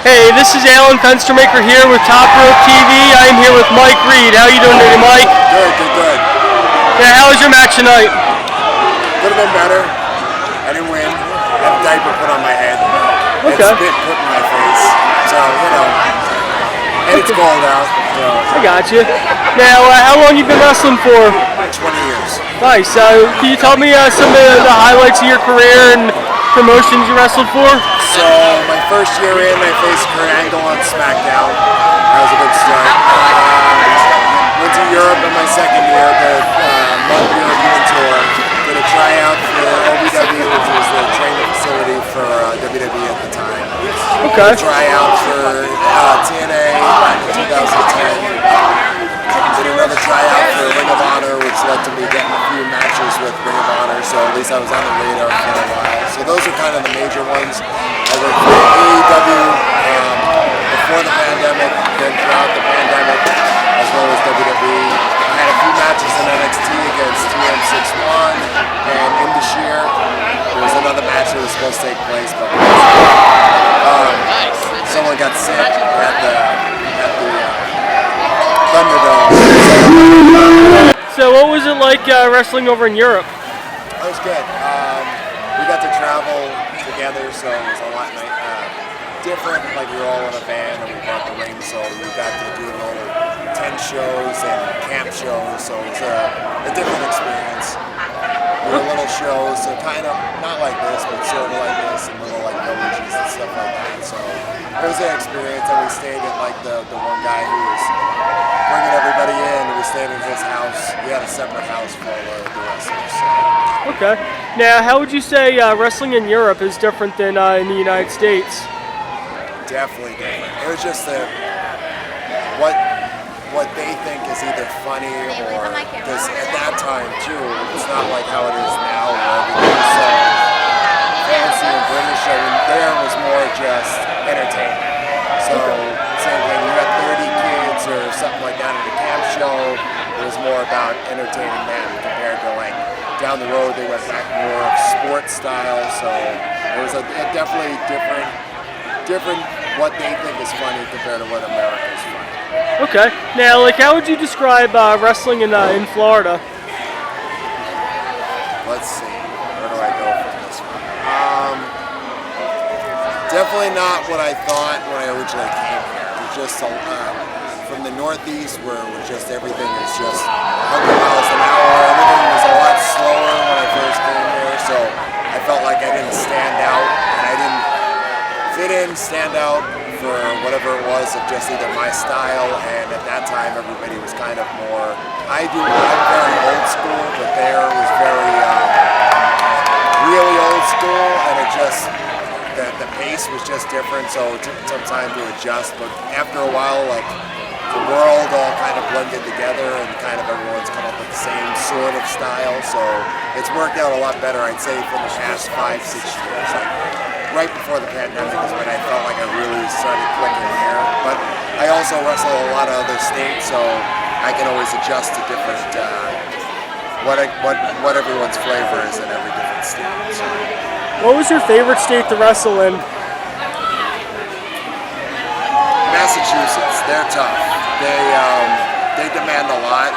Hey, this is Alan Fenstermaker here with Top Rope TV. I am here with Mike Reed. How you doing today, Mike? Good. Yeah, how was your match tonight? Could have been better. I didn't win. I had a diaper put on my head. Okay. And spit put in my face. So, and it's cold out. So. I got you. Now, how long you been wrestling for? 20 years. Nice. Can you tell me some of the highlights of your career and promotions you wrestled for? So, my first year in, I faced Kurt Angle on Smackdown. That was a good start. Went to Europe in my second year, the month European tour. Did a tryout for OVW, which was the training facility for WWE at the time. Okay. Did a tryout for TNA back in 2010. Did another tryout for Ring of Honor, which led to me getting a few matches with Ring of Honor, so at least I was on the radar for a while. So those are kind of the major ones. I worked for AEW before the pandemic, then throughout the pandemic, as well as WWE. I had a few matches in NXT against TM61 and Indashir. There was another match that was supposed to take place, but someone got sick at the Thunderdome. So what was it like wrestling over in Europe? It was good. We got to travel together, so it was a lot different. Like we were all in a van and we brought the ring, so we got to do little tent shows and camp shows, so it was a different experience. We were little shows, so kind of not like this, but sort of like this, and little like villages and stuff like that. So it was an experience, and we stayed at like the one guy who was bringing everybody in. We stayed in his house. He had a separate house for all the wrestlers. So. Okay. Now, how would you say wrestling in Europe is different than in the United States? Definitely different. It was just what they think is either funny or, because at that time too, it's not like how it is now where everything is so fancy and British. I mean, there was more just entertainment. So same thing, you had 30 kids or something like that at a camp show. It was more about entertaining them compared to like down the road they went back more of sports style. So it was a definitely different what they think is funny compared to what America is funny. Okay. Now, like, how would you describe wrestling in Florida? Let's see. Where do I go from this one? Definitely not what I thought when I originally came here. It was just from the Northeast, where it was just everything is just 100 miles an hour. Everything was a lot slower when I first came here, so I felt like I didn't stand out, and I didn't fit in, stand out for whatever it was of just either my style, and at that time everybody was kind of more, I'm very old school, but there was very really old school, and it just, the pace was just different, so it took some time to adjust, but after a while, like, the world all kind of blended together and kind of everyone's come up with the same sort of style, so it's worked out a lot better, I'd say, for the past 5-6 years. Like, right before the pandemic is when I felt like I really started clicking here. But I also wrestle a lot of other states, so I can always adjust to different, what everyone's flavor is in every different state. So. What was your favorite state to wrestle in? Massachusetts, they're tough. They demand a lot.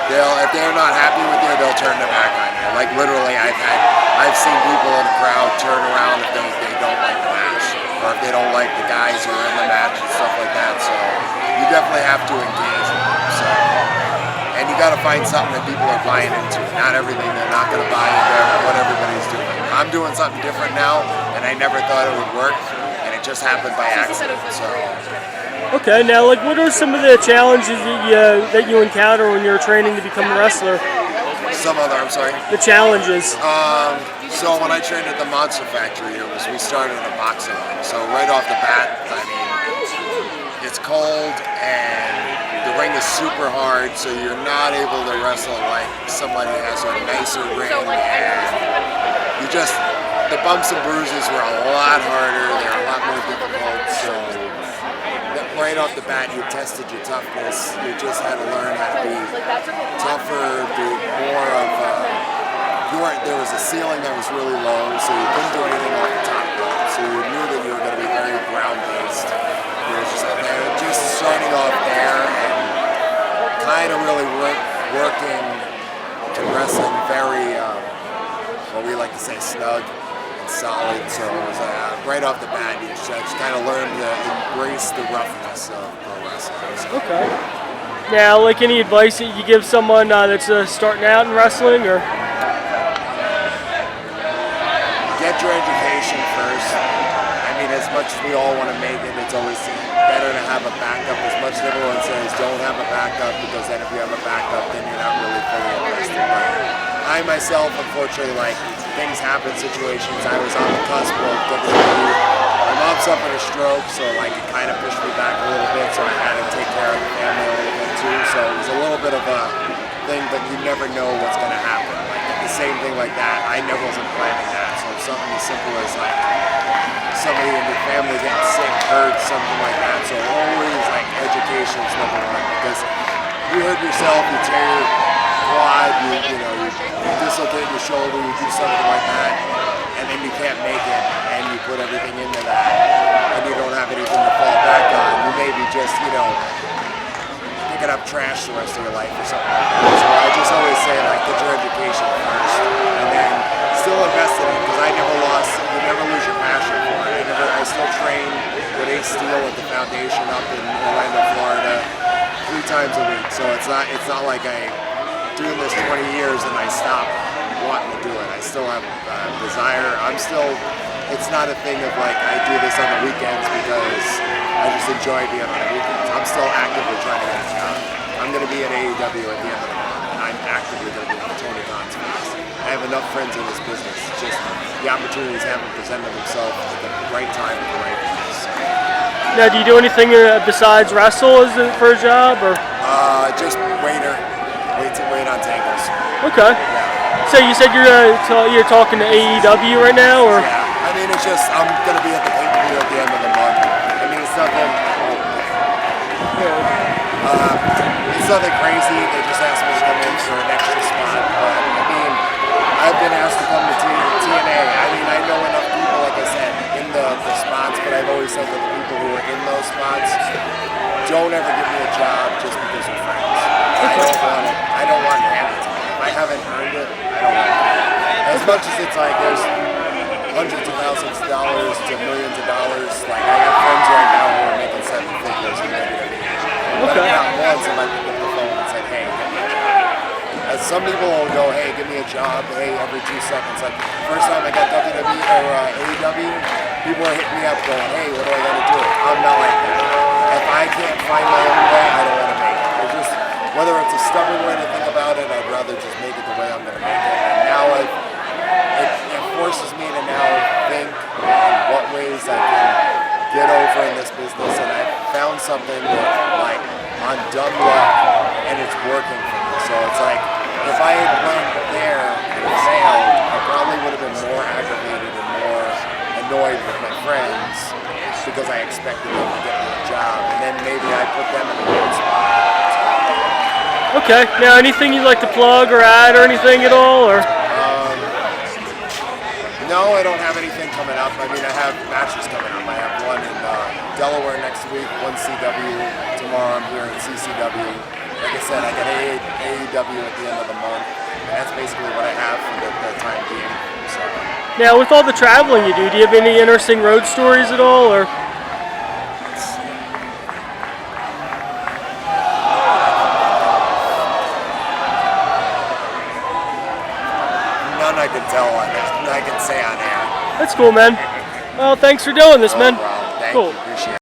If they're not happy with you, they'll turn their back on you. Like literally, I've seen people in the crowd turn around if they don't like the match, or if they don't like the guys who are in the match and stuff like that. So you definitely have to engage with them. So, and you got to find something that people are buying into. Not everything they're not going to buy into what everybody's doing. I'm doing something different now, and I never thought it would work, and it just happened by accident. So. Okay, now, like, what are some of the challenges that you encounter when you're training to become a wrestler? I'm sorry? The challenges. So when I trained at the Monster Factory, we started in a boxing ring. So right off the bat, I mean, it's cold and the ring is super hard, so you're not able to wrestle like somebody who has a nicer ring. And the bumps and bruises were a lot harder, they're a lot more difficult, so right off the bat, you tested your toughness. You just had to learn how to be tougher, be more of there was a ceiling that was really low, so you couldn't do anything off the top rope. So you knew that you were going to be very ground-based. working and wrestling very, what we like to say, snug and solid. So it was right off the bat, you just kind of learned to embrace the roughness of pro wrestling. So. Okay. Now, like any advice that you give someone that's starting out in wrestling, or? Get your education first. I mean, as much as we all want to make it, it's always better to have a backup. As much as everyone says, don't have a backup, because then if you have a backup, then you're not really fully invested. But I myself, unfortunately, like, things happen, situations. I was on the cusp of WWE. My mom suffered a stroke, so like it kind of pushed me back a little bit, so I had to take care of the family a little bit too. So it was a little bit of a thing, but you never know what's going to happen. Like the same thing like that, I never wasn't planning that. So something as simple as like somebody in your family getting sick, hurt, something like that. So always like education is number one, because you hurt yourself, you tear your quad, you dislocate your shoulder, you do something like that, and then you can't make it, and you put everything into that, and you don't have anything to fall back on. You may be just, picking up trash the rest of your life or something like that. So I just always say, like, get your education first, and then still invest in it, because you never lose your passion for it. I still train with Ace Steel at the foundation up in Orlando, Florida, 3 times a week. So it's not like I'm doing this 20 years and I stopped wanting to do it. I still have a desire. It's not a thing of like I do this on the weekends because I just enjoy being on the weekends. I'm still actively trying to get a job. I'm going to be at AEW at the end of the month, and I'm actively going to be on Tony Khan's face. I have enough friends in this business. It's just the opportunities haven't presented themselves at the right time at the right place. Now, do you do anything besides wrestle for a job, or? Just wait on tables. Okay. Yeah. So you said you're talking to AEW right now, or? Yeah. I mean, it's just I'm gonna be at the pay-per-view at the end of the month. I mean, it's nothing. It's nothing crazy. They just asked me to come in for an extra spot. But I mean, I've been asked to come to TNA. I mean, I know enough people, like I said, in the spots, but I've always said to the people who are in those spots, don't ever give me a job just because we're friends. I don't want to have it to me. If I haven't earned it, I don't want it. As much as it's like there's hundreds of thousands of dollars to millions of dollars, like I have friends right now who are making 7 figures in WWE. But not once have I picked up the phone and said, hey, get me a job. As some people will go, hey, give me a job, hey, every 2 seconds. Like, first time I got WWE or AEW, people are hitting me up going, hey, what do I got to do? I'm not like that. If I can't find my own way, I don't want to make it. It's just, whether it's a stubborn way to think about it, I'd rather just make it the way I'm going to make it. And now it forces me to now think in what ways I can get over in this business. And I found something that, like, on dumb luck, and it's working for me. So it's like, if I had went there and failed, I probably would have been more aggravated and more annoyed with my friends because I expected them to get me a job, and then maybe I put them in a weird spot. Okay. Now, anything you'd like to plug or add or anything at all, or? No, I don't have anything coming up. I mean, I have matches coming up. I have one in Delaware next week, one CW. Tomorrow I'm here in CCW. Like I said, I got AEW at the end of the month. And that's basically what I have for the time being. So. Now, with all the traveling you do you have any interesting road stories at all, or? None I can tell on it. I can say on air. That's cool, man. Well, thanks for doing this, man. Thank Cool. you. Appreciate it.